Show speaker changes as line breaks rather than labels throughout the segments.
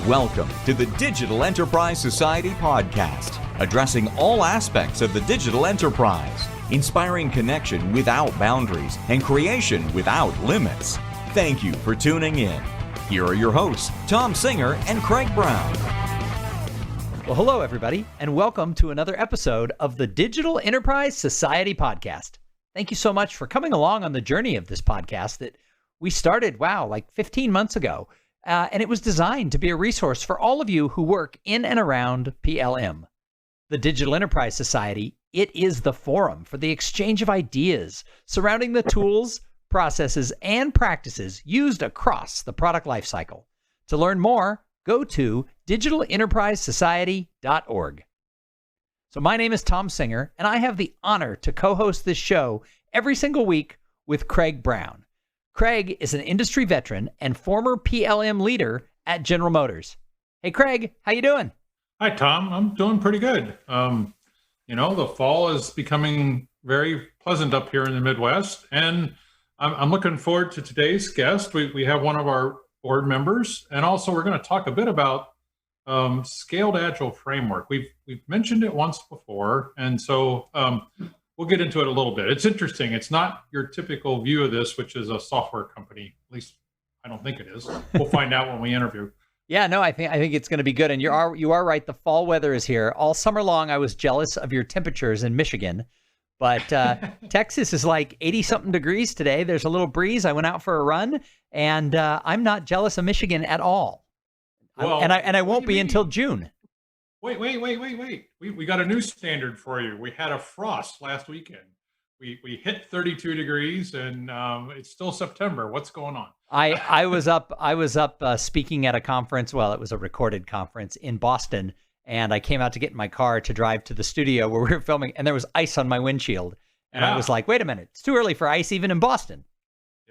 Welcome to the Digital Enterprise Society podcast, addressing all aspects of the digital enterprise, inspiring connection without boundaries and creation without limits. Thank you for tuning in. Here are your hosts, Thom Singer and Craig Brown.
Well, hello, everybody, and welcome to another episode of the Digital Enterprise Society podcast. Thank you so much for coming along on the journey of this podcast that we started, like 15 months ago. And it was designed to be a resource for all of you who work in and around PLM. The Digital Enterprise Society, it is the forum for the exchange of ideas surrounding the tools, processes, and practices used across the product lifecycle. To learn more, go to digitalenterprisesociety.org. So my name is Thom Singer, and I have the honor to co-host this show every single week with Craig Brown. Craig is an industry veteran and former PLM leader at General Motors. Hey, Craig, how you doing?
Hi, Thom. I'm doing pretty good. The fall is becoming very pleasant up here in the Midwest, and I'm looking forward to today's guest. We have one of our board members, and also we're going to talk a bit about scaled agile framework. We've mentioned it once before, and so we'll get into it a little bit. It's interesting. It's not your typical view of this, which is a software company. At least I don't think it is. We'll find out when we interview.
Yeah, no, I think it's going to be good. And you are right. The fall weather is here. All summer long, I was jealous of your temperatures in Michigan, but Texas is like 80-something degrees today. There's a little breeze. I went out for a run, and I'm not jealous of Michigan at all.
Well,
I won't be until June.
Wait. We got a new standard for you. We had a frost last weekend. We hit 32 degrees and it's still September. What's going on?
I was up speaking at a conference. Well, it was a recorded conference in Boston, and I came out to get in my car to drive to the studio where we were filming, and there was ice on my windshield. And I was like, wait a minute, it's too early for ice even in Boston.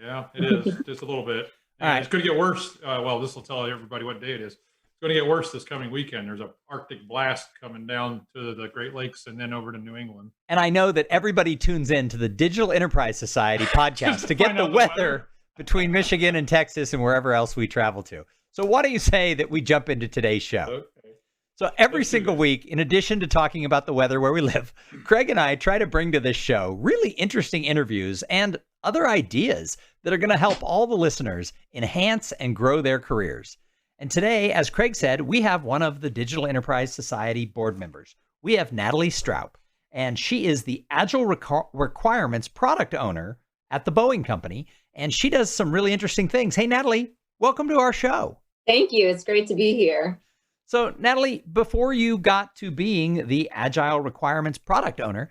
Yeah, it is. Just a little bit.
All right.
It's going to get worse. This will tell everybody what day it is. It's going to get worse this coming weekend. There's an Arctic blast coming down to the Great Lakes and then over to New England.
And I know that everybody tunes in to the Digital Enterprise Society podcast to get the weather between Michigan and Texas and wherever else we travel to. So why don't you say that we jump into today's show?
Okay.
So every single week, in addition to talking about the weather where we live, Craig and I try to bring to this show really interesting interviews and other ideas that are going to help all the listeners enhance and grow their careers. And today, as Craig said, we have one of the Digital Enterprise Society board members. We have Natalie Straup, and she is the Agile Requirements Product Owner at the Boeing Company, and she does some really interesting things. Hey, Natalie, welcome to our show.
Thank you. It's great to be here.
So, Natalie, before you got to being the Agile Requirements Product Owner,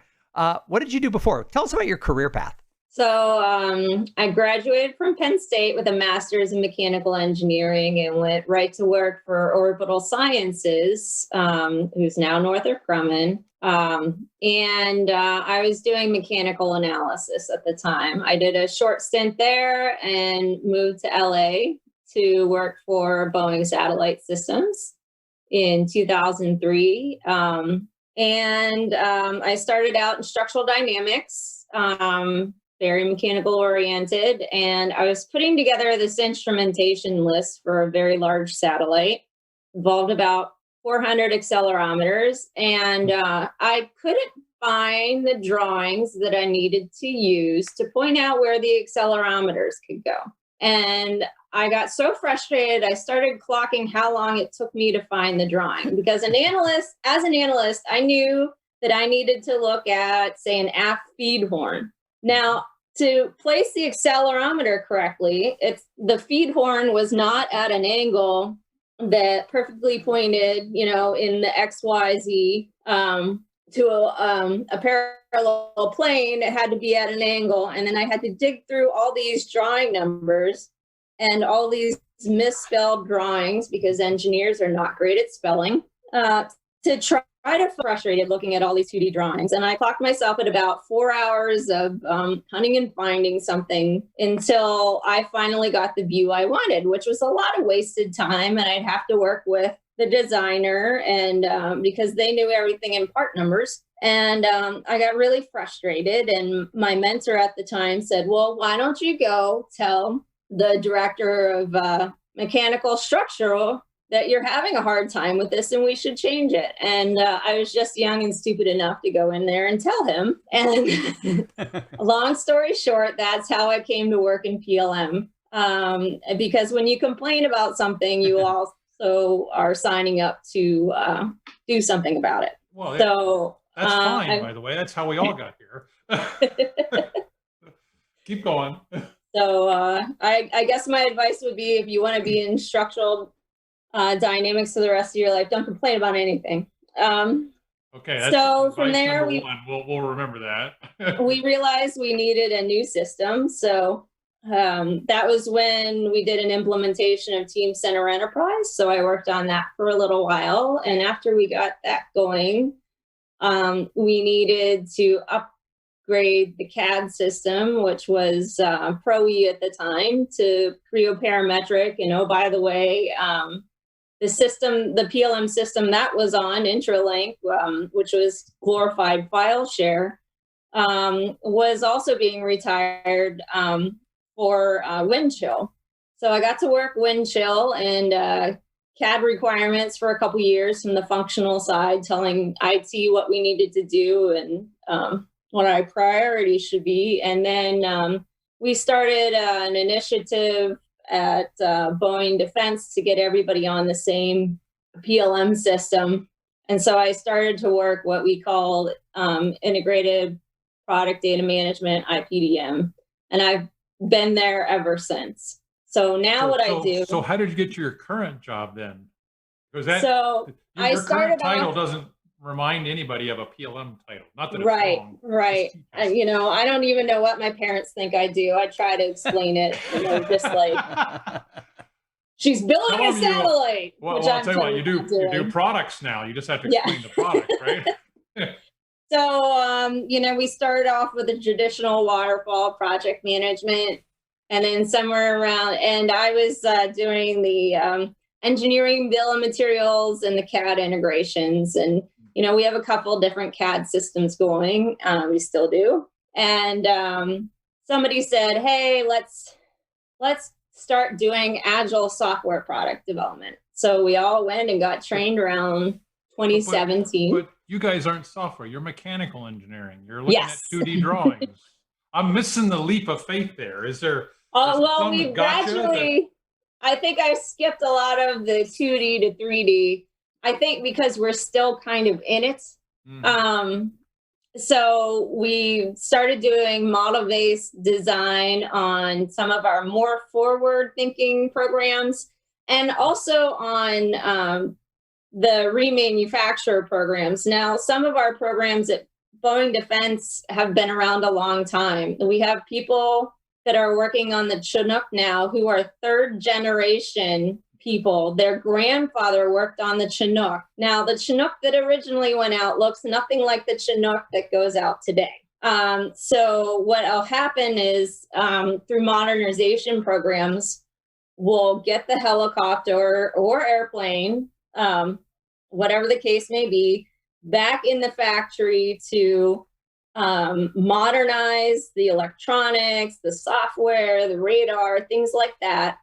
what did you do before? Tell us about your career path.
So I graduated from Penn State with a master's in mechanical engineering and went right to work for Orbital Sciences, who's now Northrop Grumman. I was doing mechanical analysis at the time. I did a short stint there and moved to LA to work for Boeing Satellite Systems in 2003. I started out in structural dynamics. Very mechanical oriented. And I was putting together this instrumentation list for a very large satellite, involved about 400 accelerometers. And I couldn't find the drawings that I needed to use to point out where the accelerometers could go. And I got so frustrated, I started clocking how long it took me to find the drawing. Because as an analyst, I knew that I needed to look at, say, an aft feed horn. Now, to place the accelerometer correctly, the feed horn was not at an angle that perfectly pointed, in the XYZ to a parallel plane. It had to be at an angle. And then I had to dig through all these drawing numbers and all these misspelled drawings, because engineers are not great at spelling, to try to frustrated looking at all these 2D drawings. And I clocked myself at about 4 hours of hunting and finding something until I finally got the view I wanted, which was a lot of wasted time. And I'd have to work with the designer and because they knew everything in part numbers. And I got really frustrated. And my mentor at the time said, well, why don't you go tell the director of mechanical structural that you're having a hard time with this and we should change it. And I was just young and stupid enough to go in there and tell him. And long story short, that's how I came to work in PLM. Because when you complain about something, you also are signing up to do something about it.
Well,
so
that's fine, by the way. That's how we all got here. Keep going.
So I guess my advice would be, if you want to be in structural dynamics for the rest of your life, don't complain about anything.
Okay. That's
so from there,
we'll remember that.
we realized we needed a new system. So that was when we did an implementation of Teamcenter Enterprise. So I worked on that for a little while. And after we got that going, we needed to upgrade the CAD system, which was Pro-E at the time, to Creo Parametric. And oh, by the way, the system, the PLM system that was on Intralink, which was glorified file share, was also being retired for Windchill. So I got to work Windchill and CAD requirements for a couple years from the functional side, telling IT what we needed to do and what our priorities should be. And then we started an initiative at Boeing Defense to get everybody on the same PLM system. And so I started to work what we call integrated product data management, IPDM. And I've been there ever since. So now I do.
So how did you get to your current job then? Because that,
so
your current title doesn't remind anybody of a PLM title. Not that it's wrong.
Right. You know, I don't even know what my parents think I do. I try to explain it, and they're just like, she's building a satellite.
Well, I'll tell you what, you do products now. You just have to explain the product, right?
So, you know, we started off with a traditional waterfall project management, and then somewhere around, and I was doing the engineering bill of materials and the CAD integrations. And, you know, we have a couple different CAD systems going. We still do. And somebody said, hey, let's start doing Agile software product development. So we all went and got trained around 2017.
But you guys aren't software. You're mechanical engineering. You're looking at 2D drawings. I'm missing the leap of faith there. Is there?
Well, we gradually, I think I skipped a lot of the 2D to 3D. I think because we're still kind of in it. So we started doing model-based design on some of our more forward-thinking programs, and also on the remanufacture programs. Now, some of our programs at Boeing Defense have been around a long time. We have people that are working on the Chinook now who are third generation people. Their grandfather worked on the Chinook. Now, the Chinook that originally went out looks nothing like the Chinook that goes out today. So what will happen is through modernization programs, we'll get the helicopter or airplane, whatever the case may be, back in the factory to modernize the electronics, the software, the radar, things like that.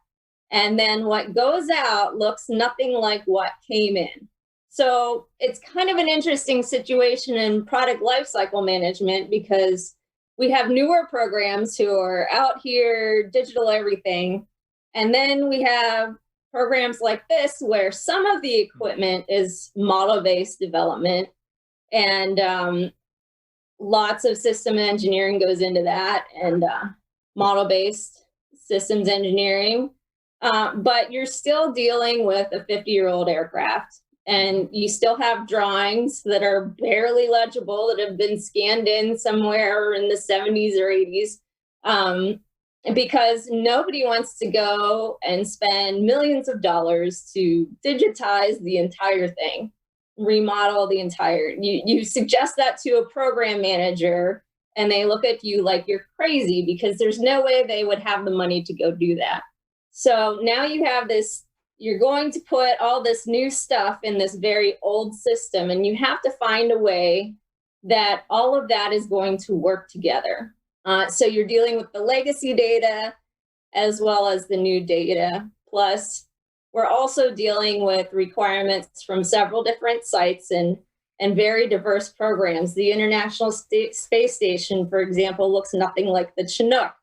And then what goes out looks nothing like what came in. So it's kind of an interesting situation in product lifecycle management, because we have newer programs who are out here, digital everything. And then we have programs like this where some of the equipment is model-based development, and lots of system engineering goes into that, and model-based systems engineering. But you're still dealing with a 50-year-old aircraft, and you still have drawings that are barely legible, that have been scanned in somewhere in the 70s or 80s, because nobody wants to go and spend millions of dollars to digitize the entire thing, remodel the entire, you suggest that to a program manager, and they look at you like you're crazy, because there's no way they would have the money to go do that. So now you have this, you're going to put all this new stuff in this very old system, and you have to find a way that all of that is going to work together. So you're dealing with the legacy data as well as the new data. Plus, we're also dealing with requirements from several different sites and very diverse programs. The International Space Station, for example, looks nothing like the Chinook.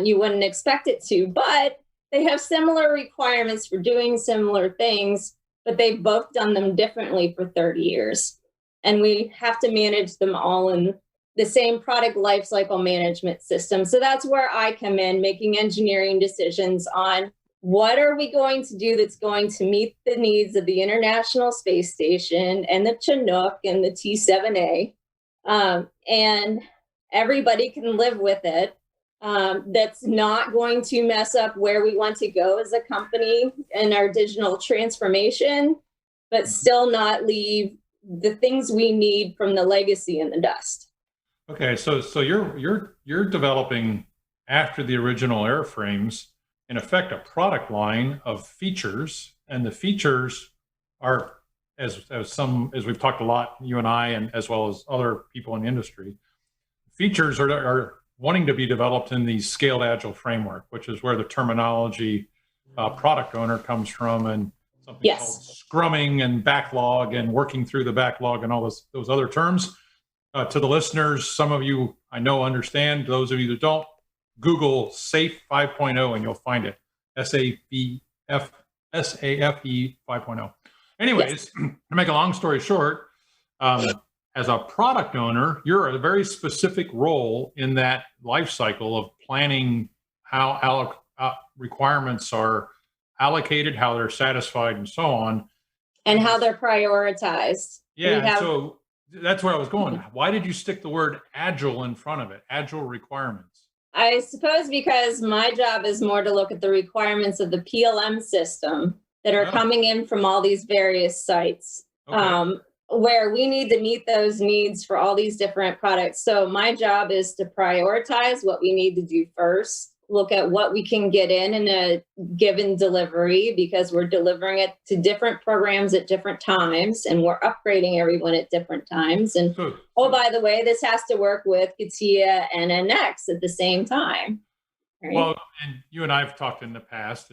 You wouldn't expect it to, but they have similar requirements for doing similar things, but they've both done them differently for 30 years. And we have to manage them all in the same product lifecycle management system. So that's where I come in, making engineering decisions on what are we going to do that's going to meet the needs of the International Space Station and the Chinook and the T-7A. And everybody can live with it. That's not going to mess up where we want to go as a company in our digital transformation, but still not leave the things we need from the legacy in the dust.
Okay, so you're developing after the original airframes, in effect, a product line of features, and the features are, as we've talked a lot, you and I, and as well as other people in the industry, features are wanting to be developed in the scaled agile framework, which is where the terminology product owner comes from, and something called scrumming and backlog and working through the backlog and all those other terms. To the listeners, some of you I know understand. Those of you that don't, Google SAFe 5.0 and you'll find it. SAFe 5.0. Anyways, to make a long story short, as a product owner, you're a very specific role in that life cycle of planning how requirements are allocated, how they're satisfied, and so on.
And how they're prioritized.
Yeah, so that's where I was going. Why did you stick the word agile in front of it? Agile requirements.
I suppose because my job is more to look at the requirements of the PLM system that are coming in from all these various sites, where we need to meet those needs for all these different products. So my job is to prioritize what we need to do first, look at what we can get in a given delivery, because we're delivering it to different programs at different times, and we're upgrading everyone at different times. And oh, by the way, this has to work with CATIA and NX at the same time. Right? Well,
and you and I have talked in the past,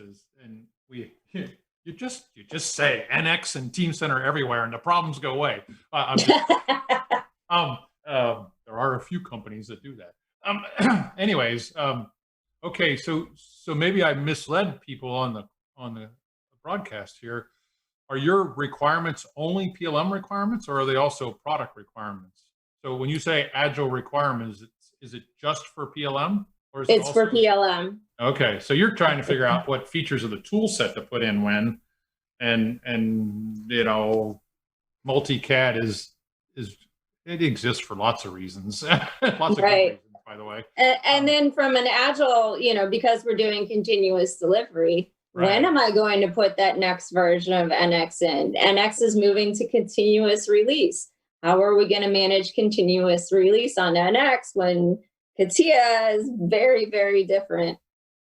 you just say NX and Teamcenter everywhere, and the problems go away. There are a few companies that do that. Anyways. Okay, so maybe I misled people on the broadcast here. Are your requirements only PLM requirements, or are they also product requirements? So when you say agile requirements, is it just for PLM, or is it also
for PLM?
Okay, so you're trying to figure out what features of the tool set to put in when, and you know, multi-CAD it exists for lots of reasons, lots of good reasons. By the way.
And then from an agile, because we're doing continuous delivery, when am I going to put that next version of NX in? NX is moving to continuous release. How are we going to manage continuous release on NX when CATIA is very, very different?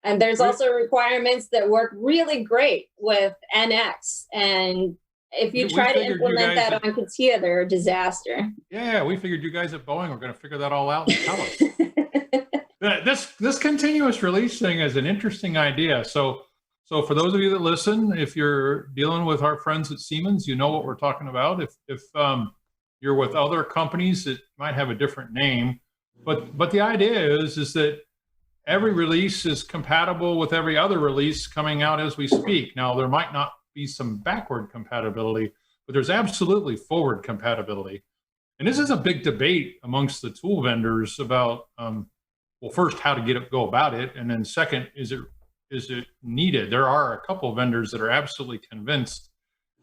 And there's also requirements that work really great with NX. And if you try to implement that on CATIA, they're a disaster.
Yeah, we figured you guys at Boeing were going to figure that all out and tell us. This continuous release thing is an interesting idea. So for those of you that listen, if you're dealing with our friends at Siemens, you know what we're talking about. If you're with other companies that might have a different name, but the idea is that every release is compatible with every other release coming out as we speak. Now, there might not be some backward compatibility, but there's absolutely forward compatibility. And this is a big debate amongst the tool vendors about, well, first, how to go about it, and then second, is it needed? There are a couple of vendors that are absolutely convinced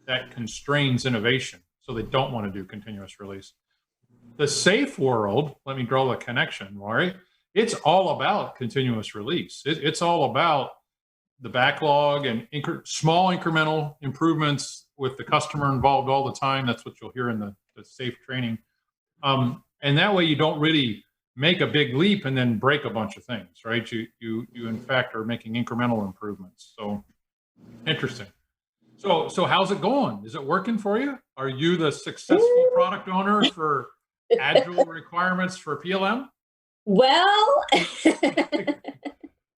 that constrains innovation, so they don't want to do continuous release. The safe world, let me draw a connection, Laurie. It's all about continuous release. It's all about the backlog and small incremental improvements with the customer involved all the time. That's what you'll hear in the safe training. And that way you don't really make a big leap and then break a bunch of things, right? You in fact are making incremental improvements. So interesting. So how's it going? Is it working for you? Are you the successful product owner for Agile requirements for PLM?
Well,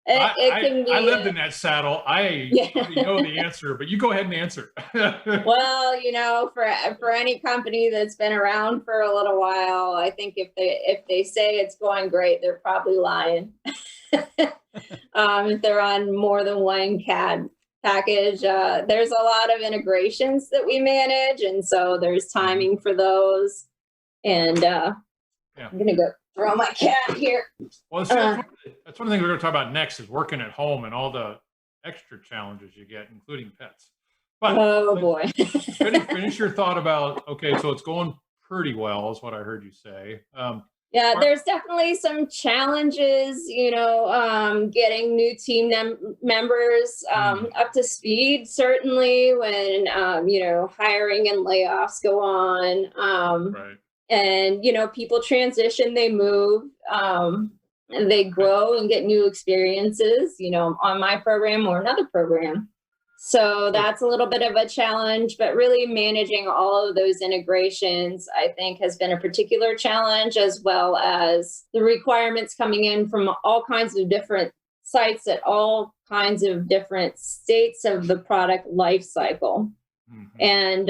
It can be.
I lived in that saddle. I already know the answer, but you go ahead and answer.
Well, for any company that's been around for a little while, I think if they say it's going great, they're probably lying. If they're on more than one CAD package, there's a lot of integrations that we manage, and so there's timing for those. And I'm gonna go throw my cat here.
Well, that's one of the things we're going to talk about next is working at home and all the extra challenges you get, including pets. But
boy.
finish your thought about, okay, so it's going pretty well is what I heard you say.
There's definitely some challenges, getting new team members up to speed, certainly when, hiring and layoffs go on.
Right.
And, people transition, they move, and they grow and get new experiences, on my program or another program. So that's a little bit of a challenge, but really managing all of those integrations, I think, has been a particular challenge, as well as the requirements coming in from all kinds of different sites at all kinds of different states of the product life cycle. Mm-hmm. And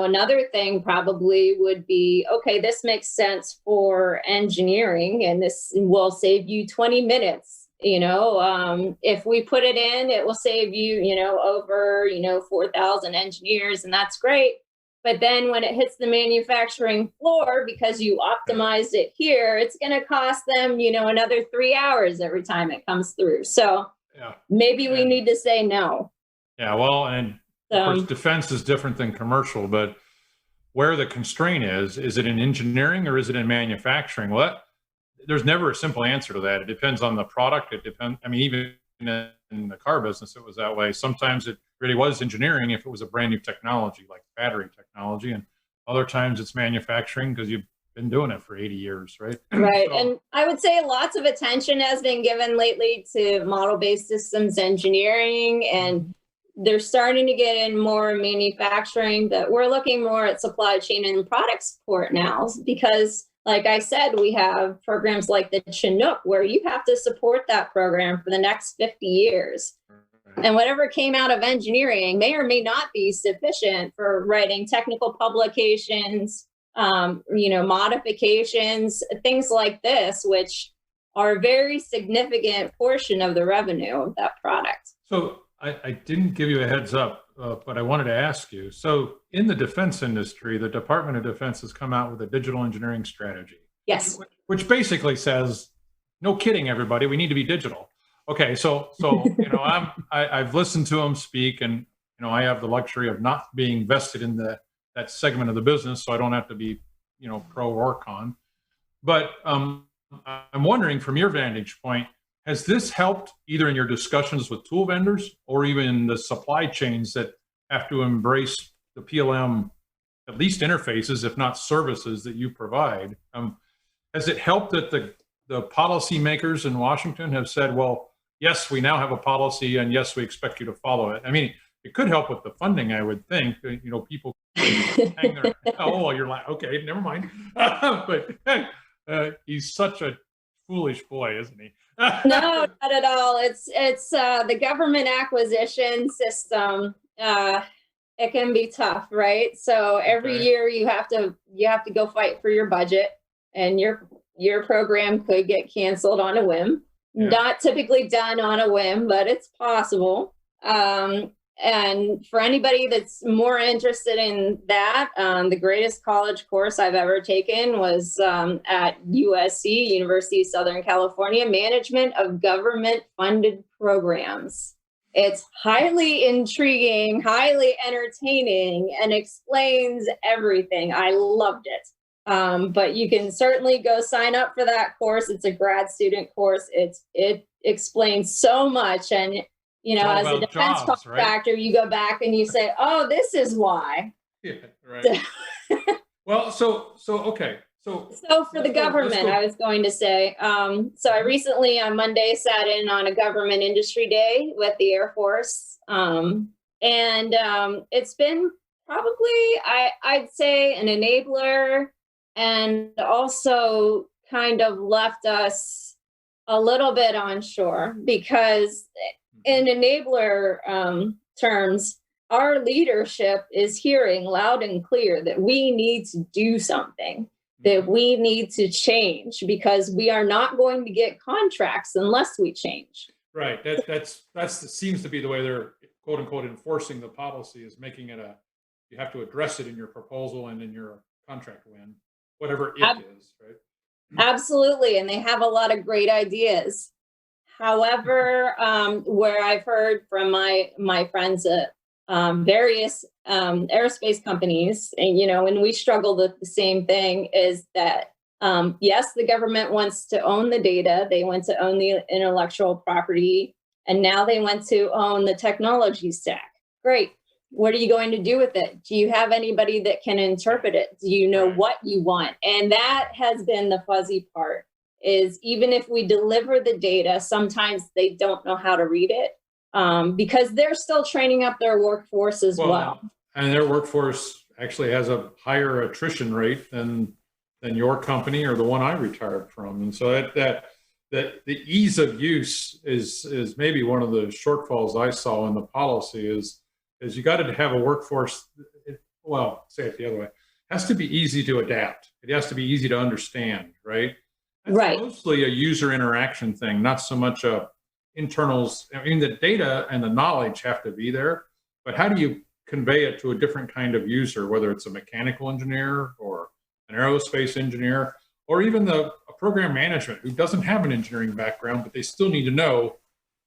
another thing probably would be, okay, this makes sense for engineering, and this will save you 20 minutes. If we put it in, it will save you, over, 4,000 engineers, and that's great. But then when it hits the manufacturing floor, because you optimized it here, it's going to cost them, another 3 hours every time it comes through. So maybe we need to say no.
Yeah, well, and of course, defense is different than commercial, but where the constraint is it in engineering or is it in manufacturing? Well, there's never a simple answer to that. It depends on the product. It depends. I mean, even in the car business, it was that way. Sometimes it really was engineering if it was a brand new technology, like battery technology, and other times it's manufacturing because you've been doing it for 80 years, right?
Right. And I would say lots of attention has been given lately to model-based systems engineering, and they're starting to get in more manufacturing, but we're looking more at supply chain and product support now, because like I said, we have programs like the Chinook where you have to support that program for the next 50 years. And whatever came out of engineering may or may not be sufficient for writing technical publications, modifications, things like this, which are a very significant portion of the revenue of that product.
So I didn't give you a heads up, but I wanted to ask you. So in the defense industry, the Department of Defense has come out with a digital engineering strategy.
Yes.
Which basically says, no kidding, everybody, we need to be digital. Okay, so I've listened to them speak, and I have the luxury of not being vested in that segment of the business, so I don't have to be pro or con. But I'm wondering, from your vantage point, has this helped either in your discussions with tool vendors or even the supply chains that have to embrace the PLM, at least interfaces, if not services that you provide? Has it helped that the policymakers in Washington have said, well, yes, we now have a policy, and yes, we expect you to follow it? I mean, it could help with the funding, I would think. People hang their, oh, you're like, okay, never mind. But he's such a foolish boy, isn't he?
No, not at all. It's the government acquisition system. It can be tough, right? So every year you have to go fight for your budget, and your program could get canceled on a whim. Yeah. Not typically done on a whim, but it's possible. And for anybody that's more interested in that, the greatest college course I've ever taken was at USC, University of Southern California, Management of Government Funded Programs. It's highly intriguing, highly entertaining, and explains everything. I loved it. But you can certainly go sign up for that course. It's a grad student course. It explains so much, and as a defense contractor, you go back and you say, oh, this is why.
Yeah, right. Well, so okay. So
for the government, I was going to say, so I recently on Monday sat in on a government industry day with the Air Force. And it's been probably, I'd say, an enabler, and also kind of left us A little bit onshore, because in enabler terms, our leadership is hearing loud and clear that we need to do something, that we need to change, because we are not going to get contracts unless we change.
Right. That seems to be the way they're quote unquote enforcing the policy, is making it you have to address it in your proposal and in your contract win, whatever it is, right?
Absolutely. And they have a lot of great ideas. However, where I've heard from my friends at various aerospace companies, and, and we struggle with the same thing, is that, yes, the government wants to own the data. They want to own the intellectual property. And now they want to own the technology stack. Great. What are you going to do with it? Do you have anybody that can interpret it? Do you know what you want? And that has been the fuzzy part, is even if we deliver the data, sometimes they don't know how to read it, because they're still training up their workforce as well.
And their workforce actually has a higher attrition rate than your company or the one I retired from. And so that the ease of use is maybe one of the shortfalls I saw in the policy, is you got to have a workforce, say it the other way, it has to be easy to adapt. It has to be easy to understand, right? That's mostly a user interaction thing, not so much a internals. I mean, the data and the knowledge have to be there, but how do you convey it to a different kind of user, whether it's a mechanical engineer or an aerospace engineer, or even a program management who doesn't have an engineering background, but they still need to know,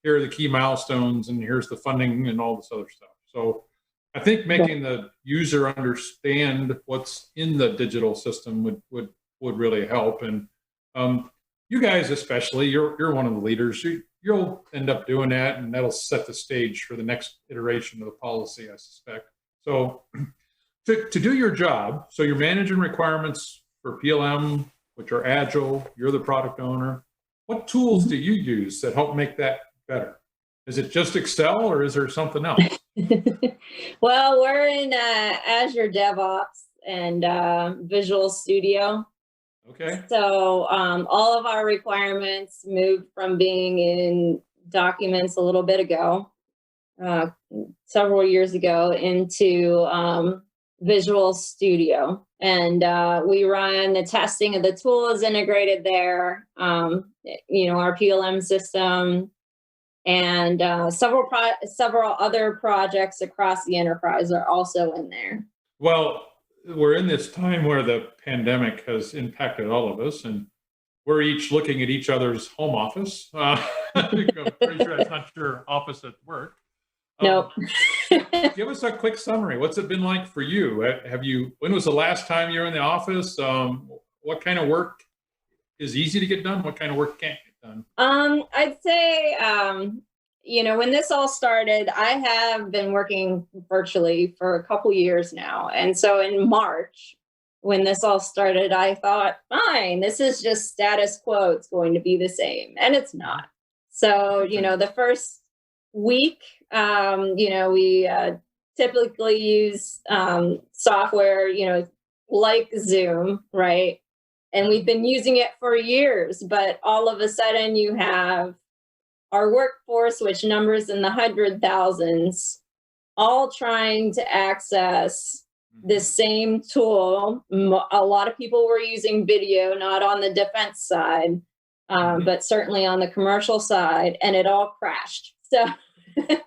here are the key milestones and here's the funding and all this other stuff. So I think making the user understand what's in the digital system would really help. And you guys, especially, you're one of the leaders. You'll end up doing that, and that'll set the stage for the next iteration of the policy, I suspect. So to do your job, so you're managing requirements for PLM, which are Agile, you're the product owner. What tools do you use that help make that better? Is it just Excel, or is there something else?
Well, we're in Azure DevOps and Visual Studio.
Okay.
So all of our requirements moved from being in documents a little bit ago, several years ago, into Visual Studio. And we run the testing of the tools integrated there, our PLM system, and several other projects across the enterprise are also in there.
Well, we're in this time where the pandemic has impacted all of us, and we're each looking at each other's home office. I'm pretty sure that's not your office at work.
Nope.
Give us a quick summary. What's it been like for you? When was the last time you were in the office? What kind of work is easy to get done? What kind of work can't get done?
I'd say, when this all started, I have been working virtually for a couple years now. And so in March, when this all started, I thought, fine, this is just status quo. It's going to be the same. And it's not. So, the first week, we typically use software, like Zoom, right? And we've been using it for years, but all of a sudden you have our workforce, which numbers in the 100,000s, all trying to access the same tool. A lot of people were using video, not on the defense side, but certainly on the commercial side, and it all crashed. So, a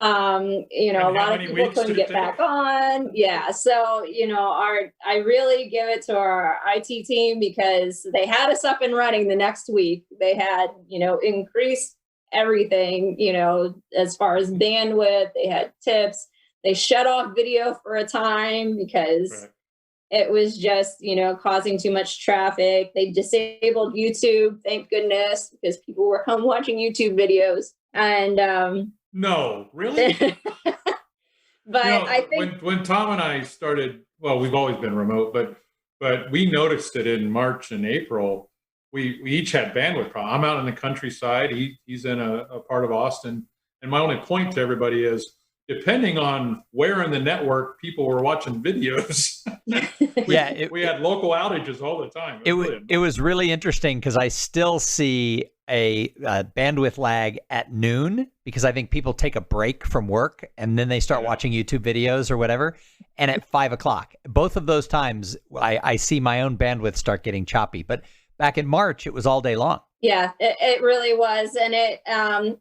lot of people couldn't get back on. Yeah. So, I really give it to our IT team, because they had us up and running the next week. They had, increased everything, as far as bandwidth. They had tips. They shut off video for a time because it was just, causing too much traffic. They disabled YouTube, thank goodness, because people were home watching YouTube videos. And
no, really?
But I think
when Thom and I started, well, we've always been remote, but we noticed it in March and April. We each had bandwidth problems. I'm out in the countryside. He's in a part of Austin. And my only point to everybody is, depending on where in the network people were watching videos, we had local outages all the time.
It was really interesting, because I still see a bandwidth lag at noon because I think people take a break from work and then they start watching YouTube videos or whatever. And at 5 o'clock, both of those times, I see my own bandwidth start getting choppy. But back in March, it was all day long.
Yeah, it really was. And it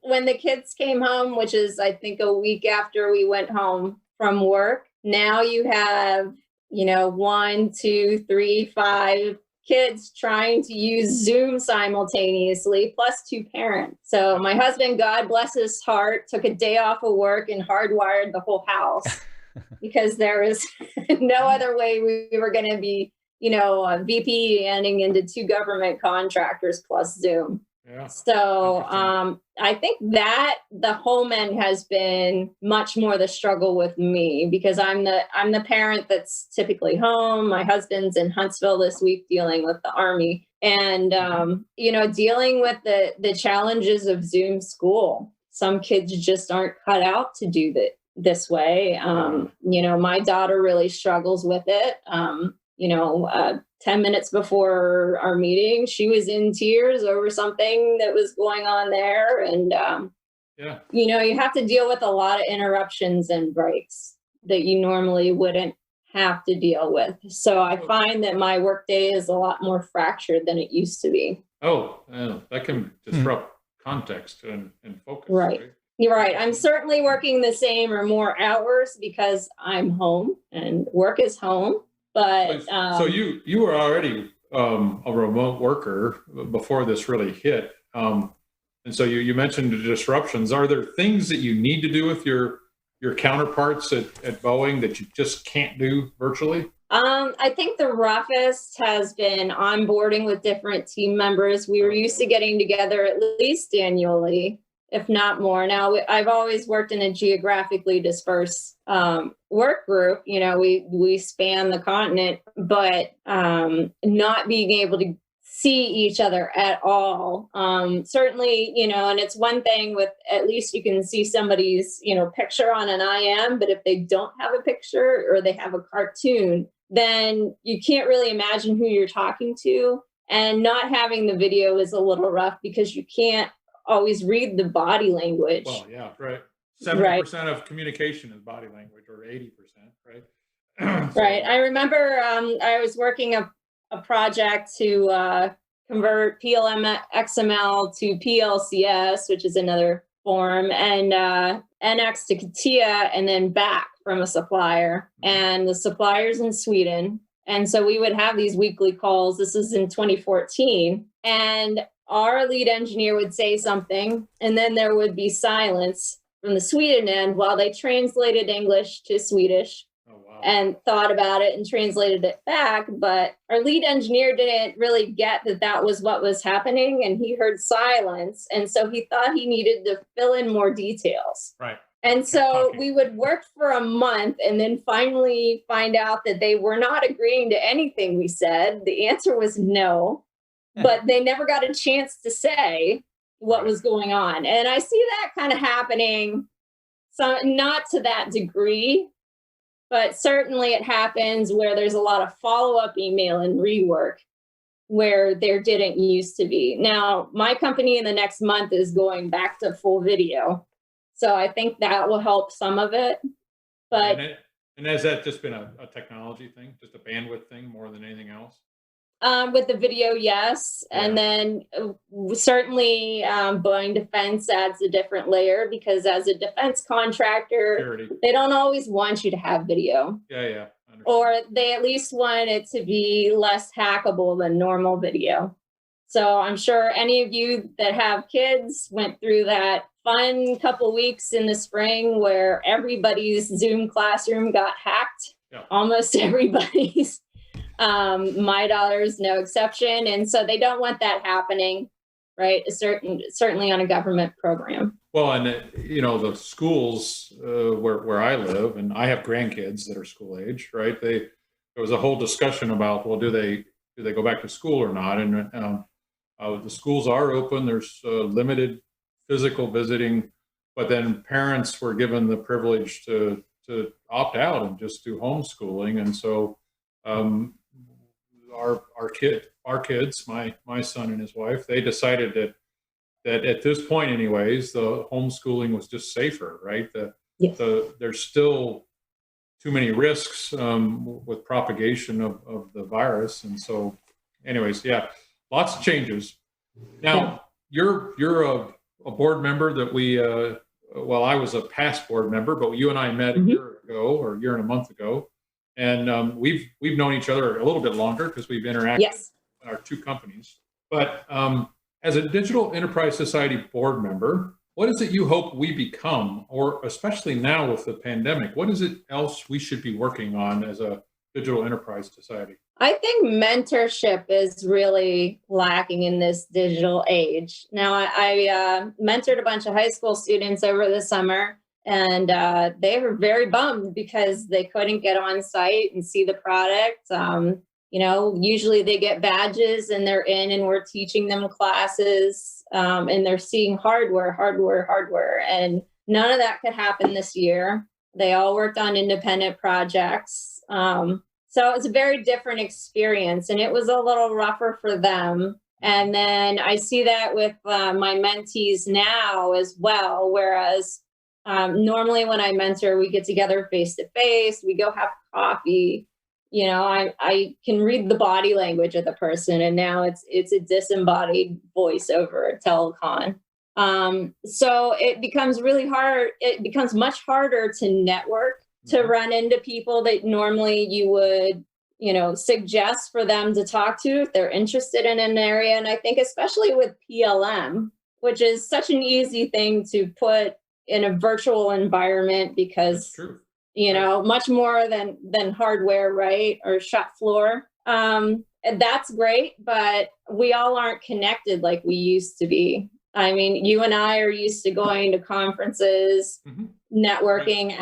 when the kids came home, which is, I think, a week after we went home from work, now you have, 1, 2, 3, 5 kids trying to use Zoom simultaneously, plus 2 parents. So my husband, God bless his heart, took a day off of work and hardwired the whole house because there was no other way we were going to be, VPNing into 2 government contractors plus Zoom.
Yeah.
So I think that the home end has been much more the struggle with me because I'm the parent that's typically home. My husband's in Huntsville this week dealing with the Army and, dealing with the challenges of Zoom school. Some kids just aren't cut out to do that this way. My daughter really struggles with it. 10 minutes before our meeting, she was in tears over something that was going on there. And, you have to deal with a lot of interruptions and breaks that you normally wouldn't have to deal with. So I find that my workday is a lot more fractured than it used to be.
Oh, that can disrupt context and focus.
Right. You're right. I'm certainly working the same or more hours because I'm home and work is home. But
so you were already a remote worker before this really hit, and so you mentioned the disruptions. Are there things that you need to do with your counterparts at Boeing that you just can't do virtually?
I think the roughest has been onboarding with different team members. We were used to getting together at least annually, if not more. Now, I've always worked in a geographically dispersed work group. We span the continent, but not being able to see each other at all. Certainly, and it's one thing with at least you can see somebody's, picture on an IM, but if they don't have a picture or they have a cartoon, then you can't really imagine who you're talking to. And not having the video is a little rough because you can't always read the body language.
Well, yeah, right. 70% of communication is body language, or 80%, right?
Right. I remember I was working a project to convert PLM XML to PLCS, which is another form, and NX to CATIA, and then back from a supplier. And the supplier's in Sweden. And so we would have these weekly calls. This is in 2014. And our lead engineer would say something, and then there would be silence from the Sweden end while they translated English to Swedish and thought about it and translated it back. But our lead engineer didn't really get that was what was happening, and he heard silence. And so he thought he needed to fill in more details.
Right.
And so we would work for a month and then finally find out that they were not agreeing to anything we said. The answer was no. But they never got a chance to say what was going on. And I see that kind of happening, so not to that degree, but certainly it happens where there's a lot of follow-up email and rework where there didn't used to be. Now, my company in the next month is going back to full video. So I think that will help some of it. But
and has that just been a technology thing, just a bandwidth thing more than anything else?
With the video, yes. Yeah. And then certainly Boeing Defense adds a different layer because as a defense contractor, Security. They don't always want you to have video.
Yeah.
Or they at least want it to be less hackable than normal video. So I'm sure any of you that have kids went through that fun couple weeks in the spring where everybody's Zoom classroom got hacked. Yeah. Almost everybody's. My daughter's no exception. And so they don't want that happening, right? Certainly on a government program.
Well, and the schools where I live, and I have grandkids that are school age, right? There was a whole discussion about, well, do they go back to school or not? And the schools are open. There's limited physical visiting, but then parents were given the privilege to opt out and just do homeschooling. And so our kids, my son and his wife, they decided that that at this point, anyways, the homeschooling was just safer, right?
Yes.
There's still too many risks with propagation of the virus. And so anyways, yeah, lots of changes. Now, you're a board member that we, well, I was a past board member, but you and I met a year ago or a year and a month ago. And we've known each other a little bit longer because we've interacted in our two companies. But as a Digital Enterprise Society board member, what is it you hope we become, or especially now with the pandemic, what is it else we should be working on as a Digital Enterprise Society?
I think mentorship is really lacking in this digital age. Now, I mentored a bunch of high school students over the summer, and they were very bummed because they couldn't get on site and see the product. Usually they get badges and they're in and we're teaching them classes and they're seeing hardware. And none of that could happen this year. They all worked on independent projects. So it was a very different experience and it was a little rougher for them. And then I see that with my mentees now as well, whereas normally when I mentor, we get together face to face, we go have coffee. I can read the body language of the person, and now it's a disembodied voice over a telecon. So it becomes really hard. It becomes much harder to network, to run into people that normally you would, suggest for them to talk to if they're interested in an area. And I think especially with PLM, which is such an easy thing to put in a virtual environment because much more than hardware, right? Or shop floor. That's great, but we all aren't connected like we used to be. I mean, you and I are used to going to conferences, networking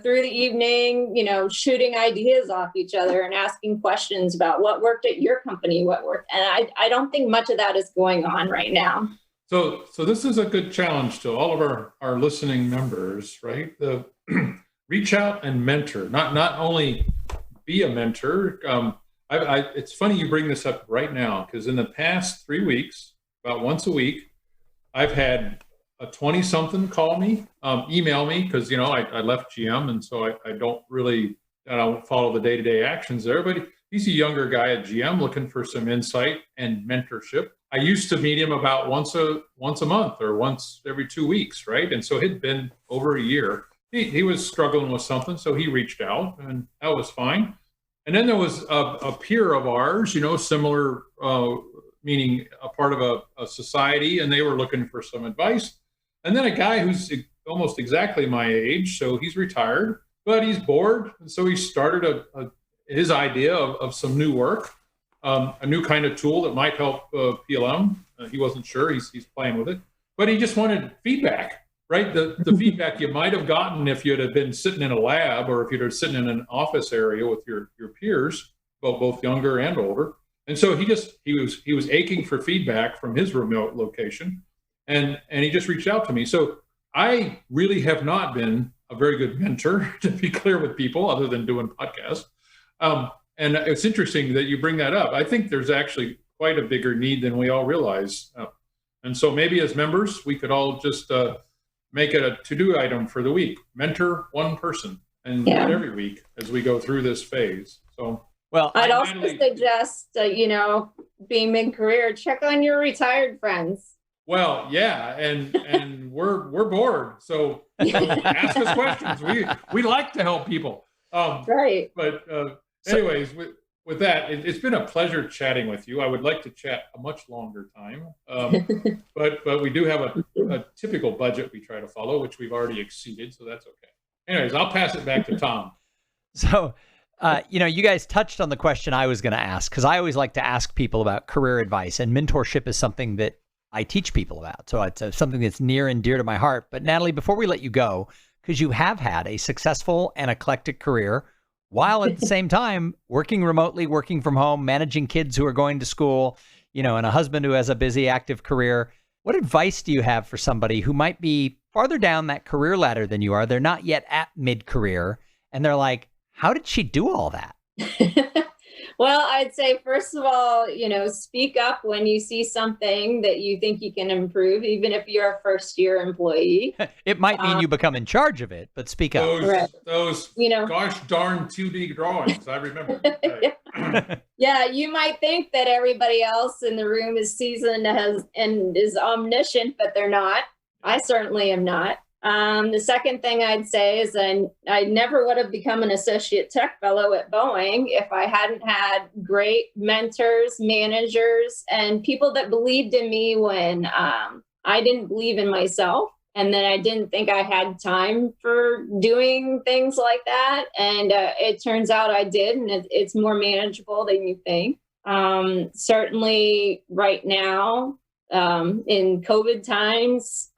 through the evening, shooting ideas off each other and asking questions about what worked at your company, what worked. And I don't think much of that is going on right now.
So this is a good challenge to all of our listening members, right? The reach out and mentor, not only be a mentor. It's funny you bring this up right now, because in the past 3 weeks, about once a week, I've had a 20-something call me, email me, because, I left GM. And so I don't follow the day-to-day actions there, but he's a younger guy at GM looking for some insight and mentorship. I used to meet him about once a month or once every 2 weeks, right? And so it'd been over a year. He was struggling with something, so he reached out, and that was fine. And then there was a peer of ours, similar, meaning a part of a society, and they were looking for some advice. And then a guy who's almost exactly my age, so he's retired, but he's bored, and so he started his idea of some new work. A new kind of tool that might help PLM. He wasn't sure. He's playing with it, but he just wanted feedback, right? The feedback you might have gotten if you'd have been sitting in a lab or if you'd have sitting in an office area with your peers, both younger and older. And so he was aching for feedback from his remote location, and he just reached out to me. So I really have not been a very good mentor, to be clear with people, other than doing podcasts. And it's interesting that you bring that up. I think there's actually quite a bigger need than we all realize. And so maybe as members, we could all just make it a to-do item for the week. Mentor one person and do it every week as we go through this phase. So,
well, I'd also suggest, being mid-career, check on your retired friends.
Well, yeah, and we're bored. So ask us questions. We like to help people.
Right.
But anyways, with that, it's been a pleasure chatting with you. I would like to chat a much longer time, but we do have a typical budget we try to follow, which we've already exceeded, so that's okay. Anyways, I'll pass it back to Thom.
So, you guys touched on the question I was going to ask, because I always like to ask people about career advice, and mentorship is something that I teach people about. So it's something that's near and dear to my heart. But Natalie, before we let you go, because you have had a successful and eclectic career, while at the same time working remotely, working from home, managing kids who are going to school, and a husband who has a busy, active career. What advice do you have for somebody who might be farther down that career ladder than you are? They're not yet at mid-career, and they're like, how did she do all that?
Well, I'd say, first of all, speak up when you see something that you think you can improve, even if you're a first-year employee.
It might mean you become in charge of it, but speak up.
Those gosh darn 2D drawings, I remember.
Yeah, you might think that everybody else in the room is seasoned and is omniscient, but they're not. I certainly am not. The second thing I'd say is I never would have become an associate tech fellow at Boeing if I hadn't had great mentors, managers, and people that believed in me when I didn't believe in myself. And then I didn't think I had time for doing things like that. And it turns out I did, and it's more manageable than you think. Certainly right now, in COVID times,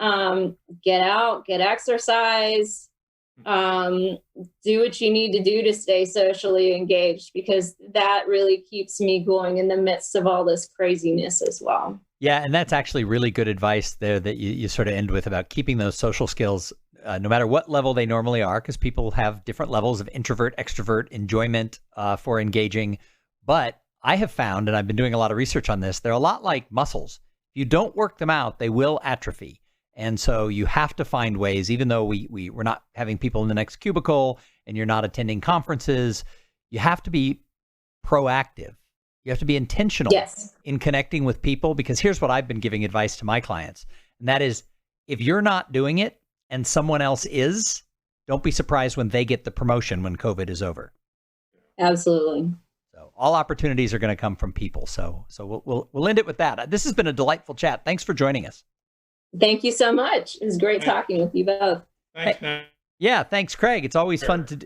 get out, get exercise, do what you need to do to stay socially engaged, because that really keeps me going in the midst of all this craziness as well.
Yeah, and that's actually really good advice there that you sort of end with about keeping those social skills, no matter what level they normally are, because people have different levels of introvert, extrovert, enjoyment for engaging. But I have found, and I've been doing a lot of research on this, they're a lot like muscles. If you don't work them out, they will atrophy. And so you have to find ways, even though we're not having people in the next cubicle and you're not attending conferences, you have to be proactive. You have to be intentional in connecting with people, because here's what I've been giving advice to my clients. And that is, if you're not doing it and someone else is, don't be surprised when they get the promotion when COVID is over.
Absolutely.
So all opportunities are going to come from people. So we'll end it with that. This has been a delightful chat. Thanks for joining us.
Thank you so much. It was great talking with you both.
Thanks, Nat.
Yeah, thanks, Craig. It's always fun to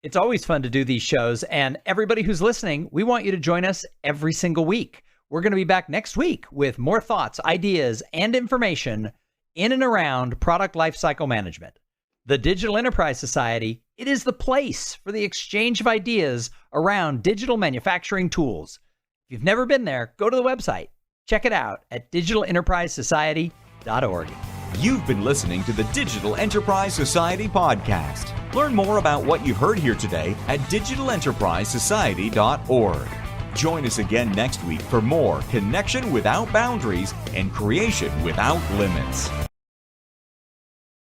It's always fun to do these shows. And everybody who's listening, we want you to join us every single week. We're going to be back next week with more thoughts, ideas, and information in and around product lifecycle management. The Digital Enterprise Society, it is the place for the exchange of ideas around digital manufacturing tools. If you've never been there, go to the website. Check it out at digitalenterprisesociety.org.
You've been listening to the Digital Enterprise Society podcast. Learn more about what you've heard here today at digitalenterprisesociety.org. Join us again next week for more connection without boundaries and creation without limits.